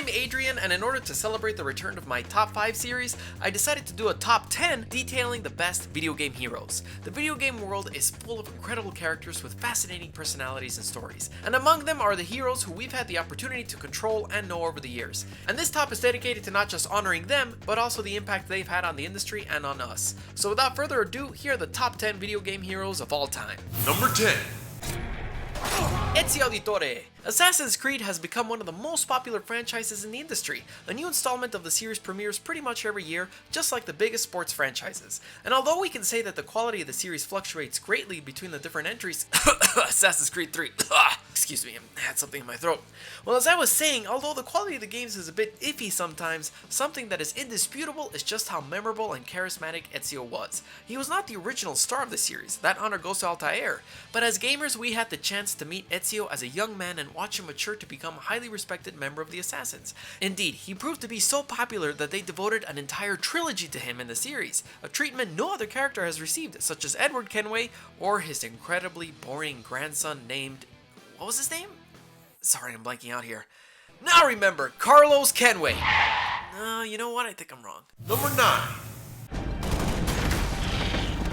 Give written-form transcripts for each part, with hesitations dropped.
I'm Adrian, and in order to celebrate the return of my top 5 series, I decided to do a top 10 detailing the best video game heroes. The video game world is full of incredible characters with fascinating personalities and stories, and among them are the heroes who we've had the opportunity to control and know over the years. And this top is dedicated to not just honoring them, but also the impact they've had on the industry and on us. So without further ado, here are the top 10 video game heroes of all time. Number 10. Ezio Auditore. Assassin's Creed has become one of the most popular franchises in the industry. A new installment of the series premieres pretty much every year, just like the biggest sports franchises. And although we can say that the quality of the series fluctuates greatly between the different entries, Assassin's Creed 3, excuse me, I had something in my throat. Well, as I was saying, although the quality of the games is a bit iffy sometimes, something that is indisputable is just how memorable and charismatic Ezio was. He was not the original star of the series, that honor goes to Altair, but as gamers we had the chance to meet Ezio as a young man and watch him mature to become a highly respected member of the Assassins. Indeed, he proved to be so popular that they devoted an entire trilogy to him in the series, a treatment no other character has received, such as Edward Kenway or his incredibly boring grandson named... what was his name? Sorry, I'm blanking out here. Now remember, Carlos Kenway. No, you know what? I think I'm wrong. Number 9.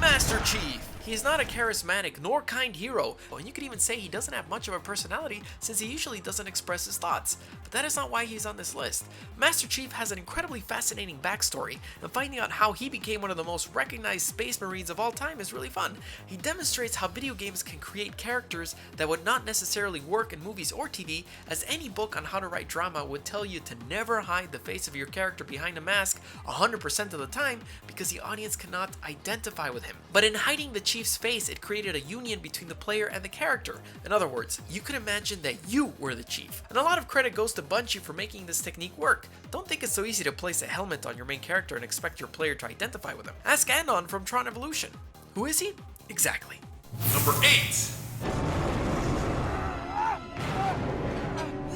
Master Chief. He is not a charismatic nor kind hero, and you could even say he doesn't have much of a personality since he usually doesn't express his thoughts. But that is not why he's on this list. Master Chief has an incredibly fascinating backstory, and finding out how he became one of the most recognized space marines of all time is really fun. He demonstrates how video games can create characters that would not necessarily work in movies or TV, as any book on how to write drama would tell you to never hide the face of your character behind a mask 100% of the time because the audience cannot identify with him. But in hiding the Chief's face, it created a union between the player and the character. In other words, you could imagine that you were the Chief. And a lot of credit goes to Bungie for making this technique work. Don't think it's so easy to place a helmet on your main character and expect your player to identify with him. Ask Anon from Tron Evolution. Who is he? Exactly. Number 8.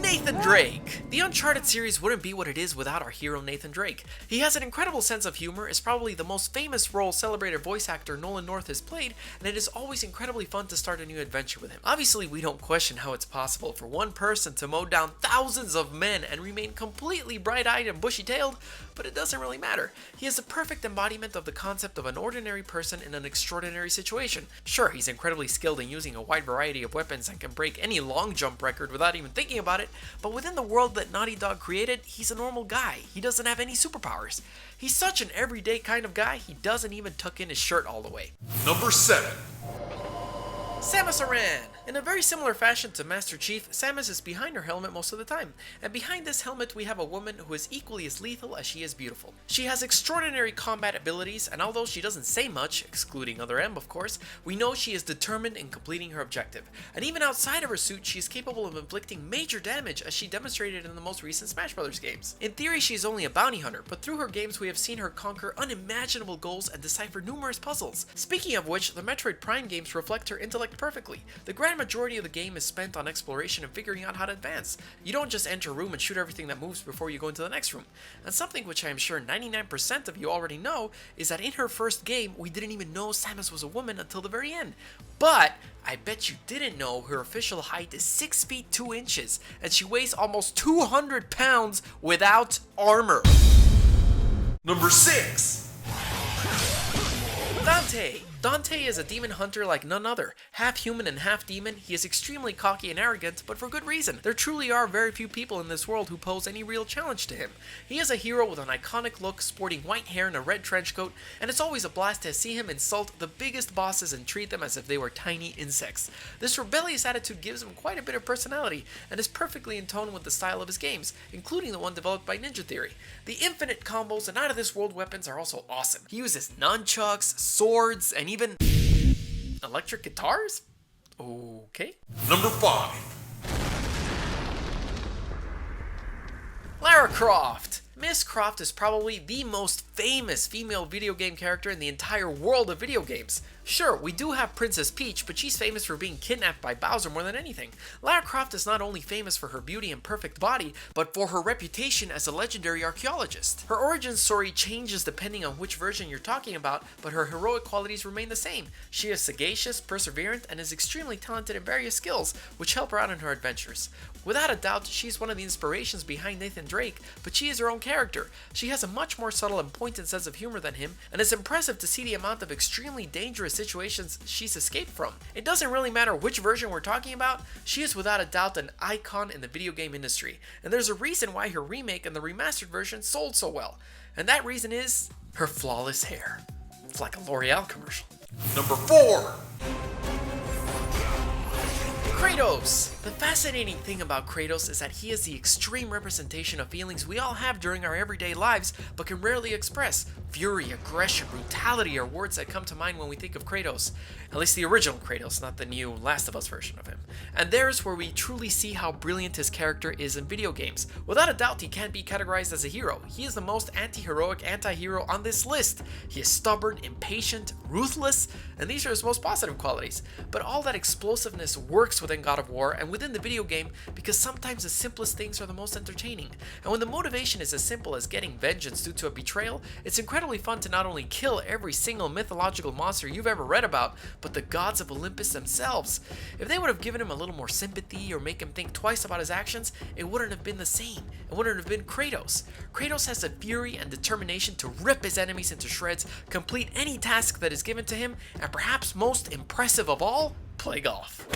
Nathan Drake. The Uncharted series wouldn't be what it is without our hero Nathan Drake. He has an incredible sense of humor, is probably the most famous role celebrated voice actor Nolan North has played, and it is always incredibly fun to start a new adventure with him. Obviously, we don't question how it's possible for one person to mow down thousands of men and remain completely bright-eyed and bushy-tailed, but it doesn't really matter. He is the perfect embodiment of the concept of an ordinary person in an extraordinary situation. Sure, he's incredibly skilled in using a wide variety of weapons and can break any long jump record without even thinking about it, but within the world that Naughty Dog created, he's a normal guy. He doesn't have any superpowers. He's such an everyday kind of guy, he doesn't even tuck in his shirt all the way. Number 7. Samus Aran. In a very similar fashion to Master Chief, Samus is behind her helmet most of the time, and behind this helmet we have a woman who is equally as lethal as she is beautiful. She has extraordinary combat abilities, and although she doesn't say much, excluding Other M of course, we know she is determined in completing her objective. And even outside of her suit, she is capable of inflicting major damage as she demonstrated in the most recent Smash Bros. Games. In theory she is only a bounty hunter, but through her games we have seen her conquer unimaginable goals and decipher numerous puzzles. Speaking of which, the Metroid Prime games reflect her intellect perfectly. The grand majority of the game is spent on exploration and figuring out how to advance. You don't just enter a room and shoot everything that moves before you go into the next room. And something which I am sure 99% of you already know is that in her first game, we didn't even know Samus was a woman until the very end. But I bet you didn't know her official height is 6 feet 2 inches, and she weighs almost 200 pounds without armor. Number 6. Dante. Dante is a demon hunter like none other. Half human and half demon, he is extremely cocky and arrogant, but for good reason. There truly are very few people in this world who pose any real challenge to him. He is a hero with an iconic look, sporting white hair and a red trench coat, and it's always a blast to see him insult the biggest bosses and treat them as if they were tiny insects. This rebellious attitude gives him quite a bit of personality, and is perfectly in tone with the style of his games, including the one developed by Ninja Theory. The infinite combos and out-of-this-world weapons are also awesome. He uses nunchucks, swords, and even electric guitars? Okay. Number 5. Lara Croft. Miss Croft is probably the most famous female video game character in the entire world of video games. Sure, we do have Princess Peach, but she's famous for being kidnapped by Bowser more than anything. Lara Croft is not only famous for her beauty and perfect body, but for her reputation as a legendary archaeologist. Her origin story changes depending on which version you're talking about, but her heroic qualities remain the same. She is sagacious, perseverant, and is extremely talented in various skills, which help her out in her adventures. Without a doubt, she's one of the inspirations behind Nathan Drake, but she is her own character. She has a much more subtle and pointed sense of humor than him, and it's impressive to see the amount of extremely dangerous situations she's escaped from. It doesn't really matter which version we're talking about, she is without a doubt an icon in the video game industry, and there's a reason why her remake and the remastered version sold so well, and that reason is her flawless hair. It's like a L'Oreal commercial. Number 4. Kratos! The fascinating thing about Kratos is that he is the extreme representation of feelings we all have during our everyday lives but can rarely express. Fury, aggression, brutality are words that come to mind when we think of Kratos. At least the original Kratos, not the new Last of Us version of him. And there's where we truly see how brilliant his character is in video games. Without a doubt, he can't be categorized as a hero. He is the most anti-heroic anti-hero on this list. He is stubborn, impatient, ruthless, and these are his most positive qualities. But all that explosiveness works within God of War and within the video game because sometimes the simplest things are the most entertaining. And when the motivation is as simple as getting vengeance due to a betrayal, it's incredibly fun to not only kill every single mythological monster you've ever read about, but the gods of Olympus themselves. If they would have given him a little more sympathy or make him think twice about his actions, it wouldn't have been the same. It wouldn't have been Kratos. Kratos has the fury and determination to rip his enemies into shreds, complete any task that is given to him, and perhaps most impressive of all, play golf.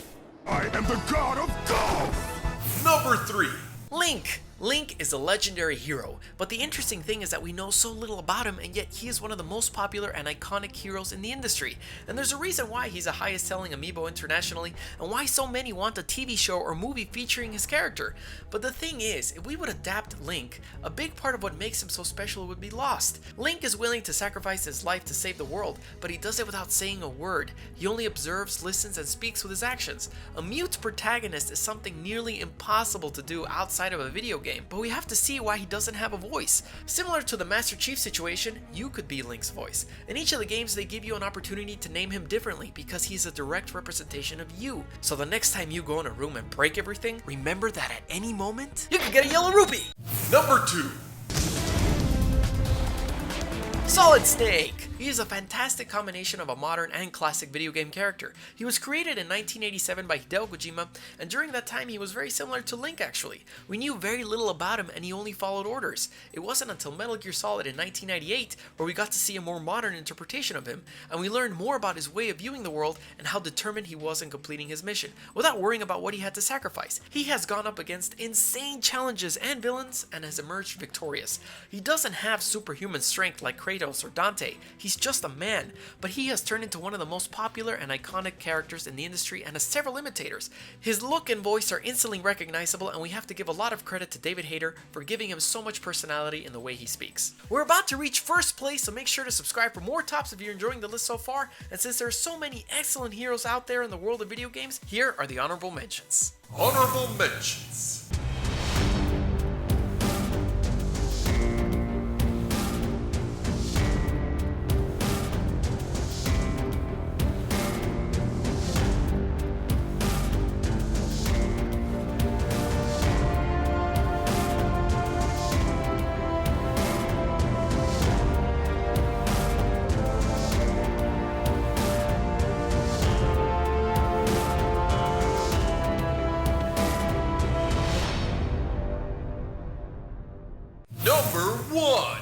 I am the god of golf! Number 3. Link! Link is a legendary hero, but the interesting thing is that we know so little about him, and yet he is one of the most popular and iconic heroes in the industry. And there's a reason why he's the highest selling amiibo internationally, and why so many want a TV show or movie featuring his character. But the thing is, if we would adapt Link, a big part of what makes him so special would be lost. Link is willing to sacrifice his life to save the world, but he does it without saying a word. He only observes, listens, and speaks with his actions. A mute protagonist is something nearly impossible to do outside of a video game, but we have to see why he doesn't have a voice. Similar to the Master Chief situation, you could be Link's voice. In each of the games, they give you an opportunity to name him differently because he's a direct representation of you. So the next time you go in a room and break everything, remember that at any moment, you can get a yellow rupee! Number 2. Solid Snake! He is a fantastic combination of a modern and classic video game character. He was created in 1987 by Hideo Kojima, and during that time he was very similar to Link actually. We knew very little about him and he only followed orders. It wasn't until Metal Gear Solid in 1998 where we got to see a more modern interpretation of him, and we learned more about his way of viewing the world and how determined he was in completing his mission, without worrying about what he had to sacrifice. He has gone up against insane challenges and villains and has emerged victorious. He doesn't have superhuman strength like Kratos or Dante. He's just a man, but he has turned into one of the most popular and iconic characters in the industry and has several imitators. His look and voice are instantly recognizable, and we have to give a lot of credit to David Hayter for giving him so much personality in the way he speaks. We're about to reach first place, so make sure to subscribe for more tops if you're enjoying the list so far, and since there are so many excellent heroes out there in the world of video games, here are the honorable mentions. Honorable mentions. Number 1.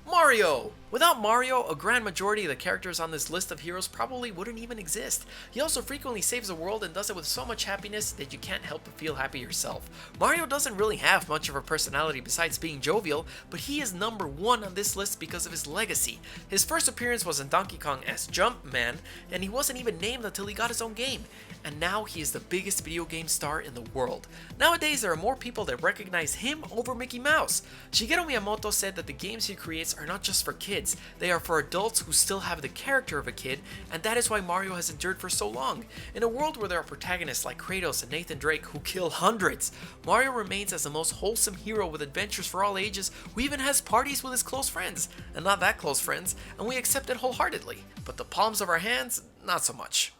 Mario! Without Mario, a grand majority of the characters on this list of heroes probably wouldn't even exist. He also frequently saves the world and does it with so much happiness that you can't help but feel happy yourself. Mario doesn't really have much of a personality besides being jovial, but he is number 1 on this list because of his legacy. His first appearance was in Donkey Kong as Jumpman, and he wasn't even named until he got his own game. And now he is the biggest video game star in the world. Nowadays, there are more people that recognize him over Mickey Mouse. Shigeru Miyamoto said that the games he creates are not just for kids, kids, they are for adults who still have the character of a kid, and that is why Mario has endured for so long. In a world where there are protagonists like Kratos and Nathan Drake who kill hundreds, Mario remains as the most wholesome hero with adventures for all ages who even has parties with his close friends, and not that close friends, and we accept it wholeheartedly. But the palms of our hands, not so much.